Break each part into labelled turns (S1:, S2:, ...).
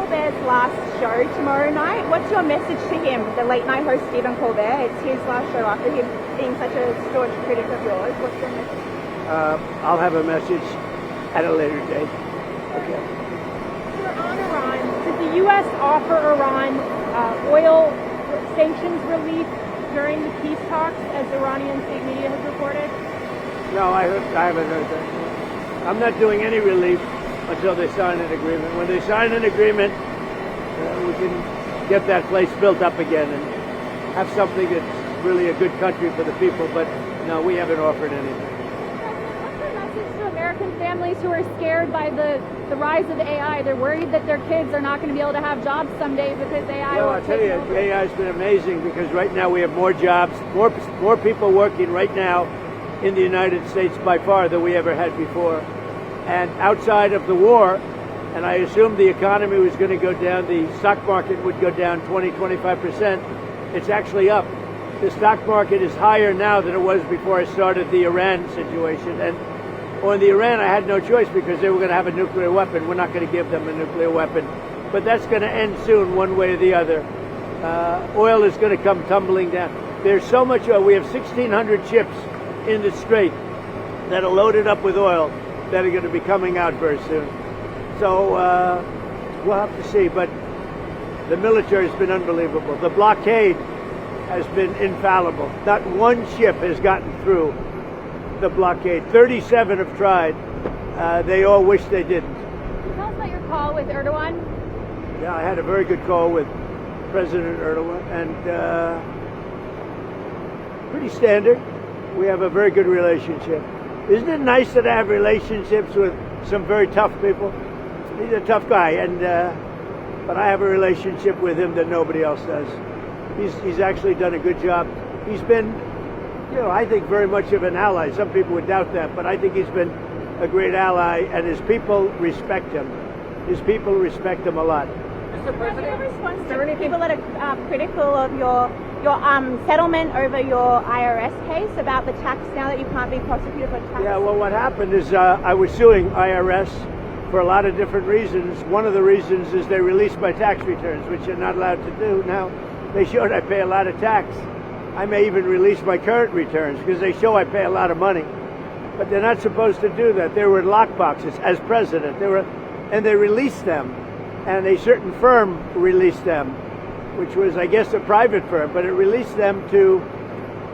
S1: Colbert's last show tomorrow night. What's your message to him, the late night host Stephen Colbert? It's his last show after him being such a staunch critic of yours. What's your message?
S2: I'll have a message at a later date. Okay.
S1: You're on Iran. Did the U.S. offer Iran oil sanctions relief during the peace talks, as Iranian state media has reported?
S2: No, I haven't heard that. I'm not doing any relief until they sign an agreement. When they sign an agreement, we can get that place built up again and have something that's really a good country for the people. But no, we haven't offered anything.
S1: What's your message to American families who are scared by the rise of AI? They're worried that their kids are not going to be able to have jobs someday because AI
S2: Well,
S1: will
S2: I'll tell
S1: take
S2: you,
S1: over.
S2: AI has been amazing because right now we have more jobs, more people working right now in the United States by far than we ever had before. And outside of the war, and I assumed the economy was going to go down, the stock market would go down 20-25%. It's actually up. The stock market is higher now than it was before I started the Iran situation. And on the Iran, I had no choice because they were going to have a nuclear weapon. We're not going to give them a nuclear weapon. But that's going to end soon, one way or the other. Oil is going to come tumbling down. There's so much oil. We have 1,600 ships in the Strait that are loaded up with oil that are going to be coming out very soon. So we'll have to see. But the military has been unbelievable. The blockade has been infallible. Not one ship has gotten through the blockade. 37 have tried. They all wish they didn't.
S1: Can you tell us about your call with Erdogan?
S2: Yeah, I had a very good call with President Erdogan, and pretty standard. We have a very good relationship. Isn't it nice that I have relationships with some very tough people? He's a tough guy, and but I have a relationship with him that nobody else does. He's actually done a good job. He's been, I think very much of an ally. Some people would doubt that, but I think he's been a great ally, and his people respect him. His people respect him a lot.
S1: Mr. President, your response to people that are critical of your settlement over your IRS case about the tax now that you can't be prosecuted for tax?
S2: Yeah, well, what happened is I was suing IRS for a lot of different reasons. One of the reasons is they released my tax returns, which you're not allowed to do. Now, they showed I pay a lot of tax. I may even release my current returns because they show I pay a lot of money. But they're not supposed to do that. They were in lockboxes as president. And they released them. And a certain firm released them, which was, I guess, a private firm, but it released them to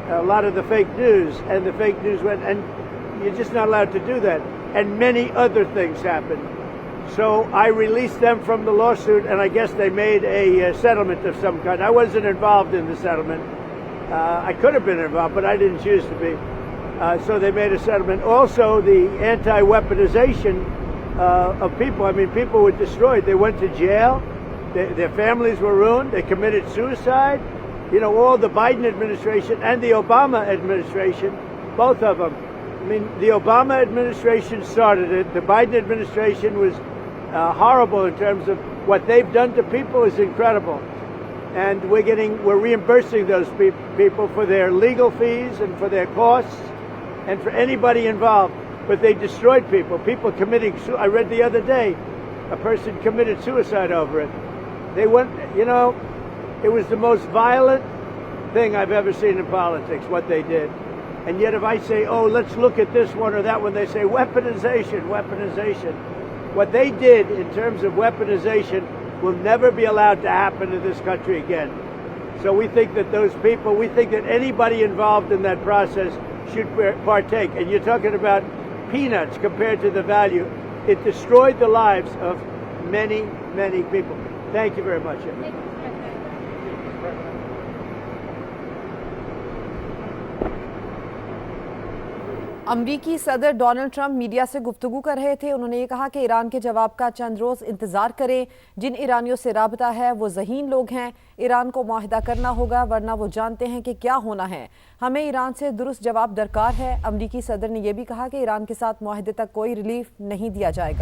S2: a lot of the fake news, and the fake news went, and you're just not allowed to do that. And many other things happened. So I released them from the lawsuit, and I guess they made a settlement of some kind. I wasn't involved in the settlement. I could have been involved, but I didn't choose to be. So they made a settlement. Also, the anti-weaponization of people. I mean, people were destroyed. They went to jail. Their families were ruined. They committed suicide. All the Biden administration and the Obama administration, both of them. I mean, the Obama administration started it. The Biden administration was horrible in terms of what they've done to people is incredible. And we're reimbursing those people for their legal fees and for their costs and for anybody involved. But they destroyed people. People committing I read the other day, a person committed suicide over it. They went, it was the most violent thing I've ever seen in politics, what they did. And yet if I say, oh, let's look at this one or that one, they say weaponization. What they did in terms of weaponization will never be allowed to happen in this country again. So we think that we think that anybody involved in that process should partake. And you're talking about peanuts compared to the value. It destroyed the lives of many, many people. Thank you very much.
S3: अमरीकी सदर Donald Trump media से गुफ्तगू कर रहे थे। उन्होंने ये कहा कि ईरान के जवाब का चंद रोज़ इंतज़ार करें। जिन ईरानियों से राबता है वो ज़हीन लोग हैं। ईरान को मुआहिदा करना होगा, वरना वो जानते हैं कि क्या होना है। हमें ईरान से दुरुस्त जवाब दरकार है। अमरीकी सदर ने यह भी कहा कि ईरान के साथ मुआहिदे तक कोई रिलीफ नहीं दिया जाएगा।